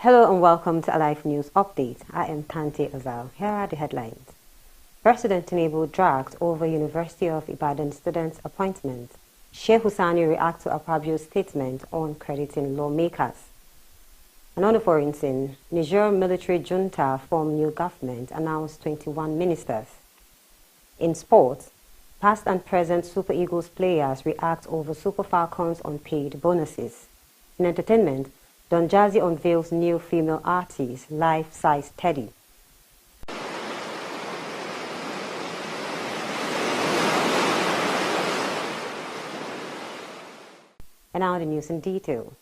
Hello and welcome to Alive News Update. I am Tante Azal. Here are the headlines. President Tinubu dragged over University of Ibadan students' appointment. Sheikh Hussaini reacts to Akpabio's statement on crediting lawmakers. And on the foreign scene, Niger military junta formed new government, announced 21 ministers. In sports, past and present Super Eagles players react over Super Falcons' unpaid bonuses. In entertainment, Don Jazzy unveils new female artist, life-size Teddy. And now the news in detail.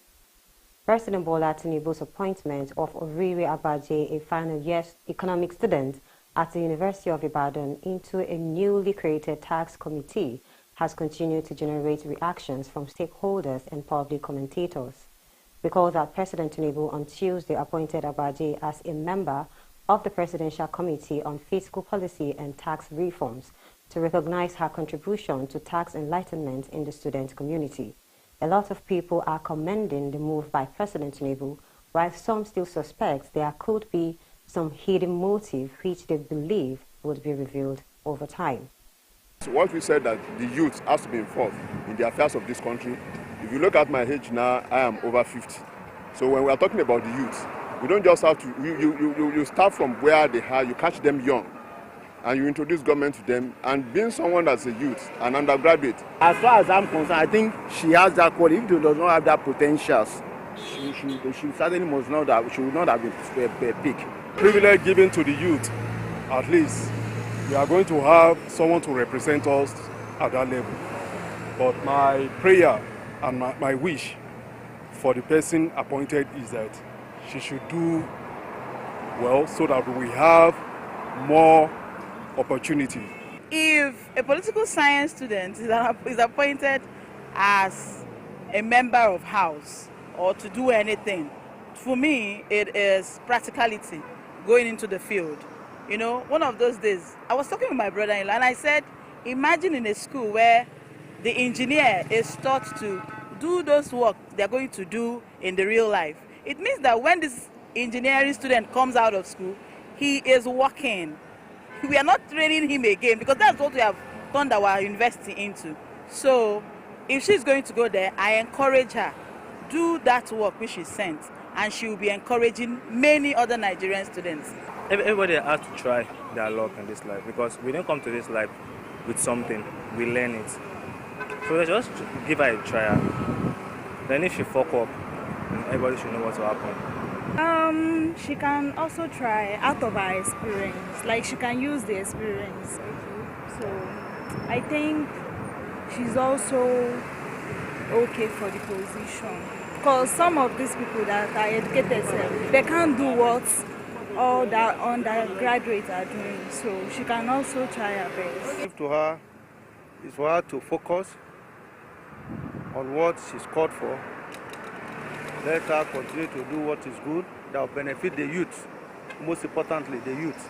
President Bola Tinubu's appointment of Oriri Abaje, a final year economic student at the University of Ibadan, into a newly created tax committee has continued to generate reactions from stakeholders and public commentators. Recall that President Tinubu on Tuesday appointed Abaje as a member of the Presidential Committee on Fiscal Policy and Tax Reforms to recognize her contribution to tax enlightenment in the student community. A lot of people are commending the move by President Tinubu, while some still suspect there could be some hidden motive which they believe would be revealed over time. So once we said that the youth has to be involved in the affairs of this country, if you look at my age now, I am over 50. So when we are talking about the youth, we don't just have to, you start from where they are, you catch them young, and you introduce government to them, and being someone that's a youth, an undergraduate. As far as I'm concerned, I think she has that quality. If she does not have that potentials, she certainly must know that she would not have been picked. Privilege given to the youth, at least we are going to have someone to represent us at that level. But my prayer and my wish for the person appointed is that she should do well so that we have more opportunity. If a political science student is appointed as a member of House or to do anything, for me it is practicality, going into the field. You know, one of those days I was talking with my brother-in-law and I said, imagine in a school where the engineer is taught to do those work they're going to do in the real life. It means that when this engineering student comes out of school, he is working. We are not training him again because that's what we have turned our university into. So if she's going to go there, I encourage her, do that work which is sent, and she will be encouraging many other Nigerian students. Everybody has to try their luck in this life because we don't come to this life with something, we learn it. So let's just give her a try. Then if she fuck up, everybody should know what will happen. She can also try out of her experience. Like she can use the experience. So I think she's also okay for the position. Because some of these people that are educated, they can't do what all the undergraduates are doing. So she can also try her best. Give to her is for her to focus on what she's called for. Let her continue to do what is good that will benefit the youth. Most importantly, the youth.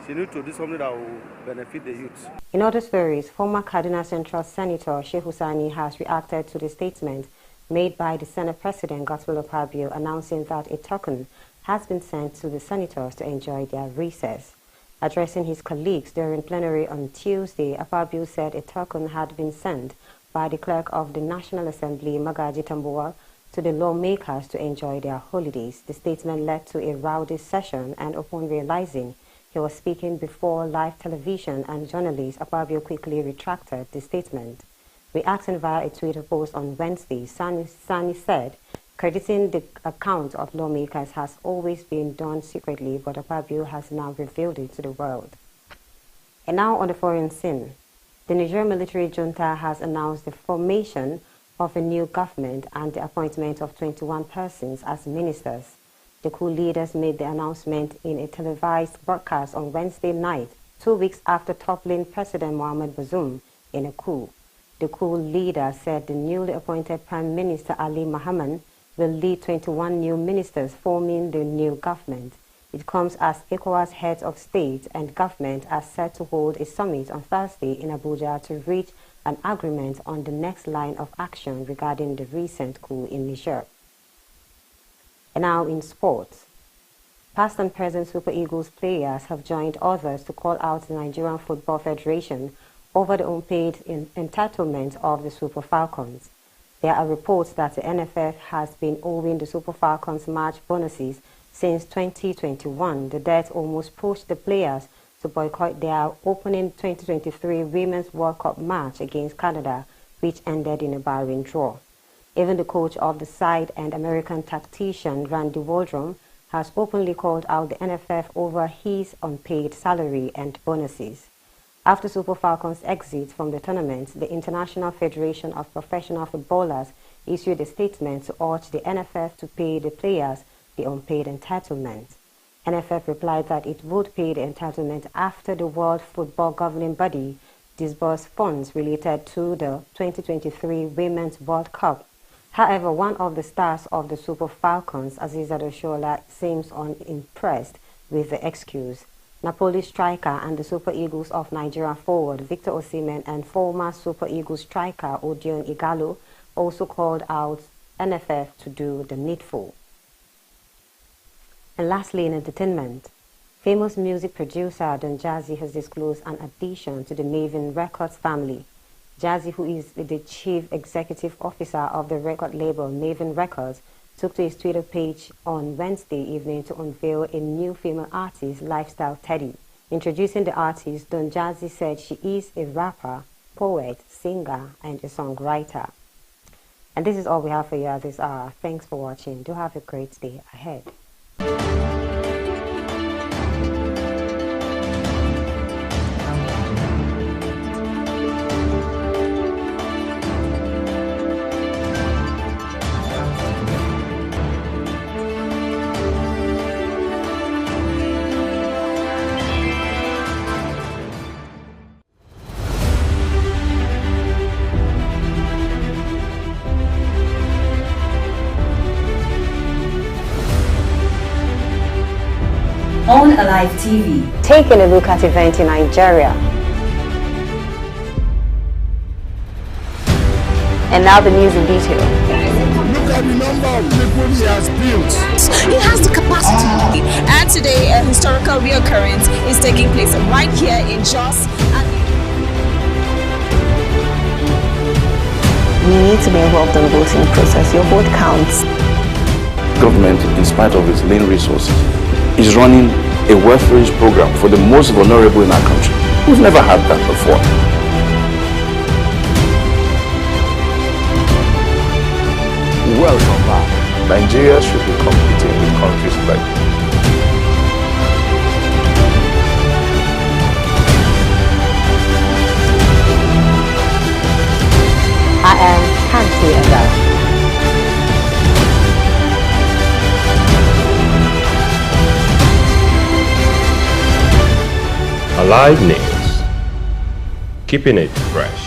She needs to do something that will benefit the youth. In other stories, former Kaduna Central Senator Sheikh Hussaini has reacted to the statement made by the Senate President Godswill Akpabio announcing that a token has been sent to the senators to enjoy their recess. Addressing his colleagues during plenary on Tuesday, Akpabio said a token had been sent by the clerk of the National Assembly, Magaji Tambuwal, to the lawmakers to enjoy their holidays. The statement led to a rowdy session, and upon realizing he was speaking before live television and journalists, Akpabio quickly retracted the statement. Reacting via a Twitter post on Wednesday, Sani said, crediting the account of lawmakers has always been done secretly, but Akpabio has now revealed it to the world. And now on the foreign scene, the Niger military junta has announced the formation of a new government and the appointment of 21 persons as ministers. The coup leaders made the announcement in a televised broadcast on Wednesday night, 2 weeks after toppling President Mohamed Bazoum in a coup. The coup leader said the newly appointed Prime Minister Ali Mohammed will lead 21 new ministers forming the new government. It comes as ECOWAS heads of state and government are set to hold a summit on Thursday in Abuja to reach an agreement on the next line of action regarding the recent coup in Niger. And now in sports. Past and present Super Eagles players have joined others to call out the Nigerian Football Federation over the unpaid entitlement of the Super Falcons. There are reports that the NFF has been owing the Super Falcons March bonuses since 2021. The debt almost pushed the players to boycott their opening 2023 Women's World Cup match against Canada, which ended in a barren draw. Even the coach of the side and American tactician Randy Waldrum has openly called out the NFF over his unpaid salary and bonuses. After Super Falcons' exit from the tournament, the International Federation of Professional Footballers issued a statement to urge the NFF to pay the players the unpaid entitlement. NFF replied that it would pay the entitlement after the World Football Governing Body disbursed funds related to the 2023 Women's World Cup. However, one of the stars of the Super Falcons, Azizat Oshola, seems unimpressed with the excuse. Napoli striker and the Super Eagles of Nigeria forward Victor Osimhen and former Super Eagles striker Odion Igalo also called out NFF to do the needful. And lastly, in entertainment, famous music producer Don Jazzy has disclosed an addition to the Mavin Records family. Jazzy, who is the chief executive officer of the record label Mavin Records, took to his Twitter page on Wednesday evening to unveil a new female artist, Lifestyle Teddy. Introducing the artist, Don Jazzy said she is a rapper, poet, singer, and a songwriter. And this is all we have for you at this hour. Thanks for watching. Do have a great day ahead. On Alive TV. Taking a look at events in Nigeria. And now the news in detail. Look at the number of people he has built. He has the capacity. And today, a historical reoccurrence is taking place right here in Jos. We need to be involved in the voting process. Your vote counts. Government, in spite of its lean resources, is running a welfare program for the most vulnerable in our country. We've never had that before. Welcome back. Nigeria should be competing with countries like I am Kanti Azar. Alive News, keeping it fresh.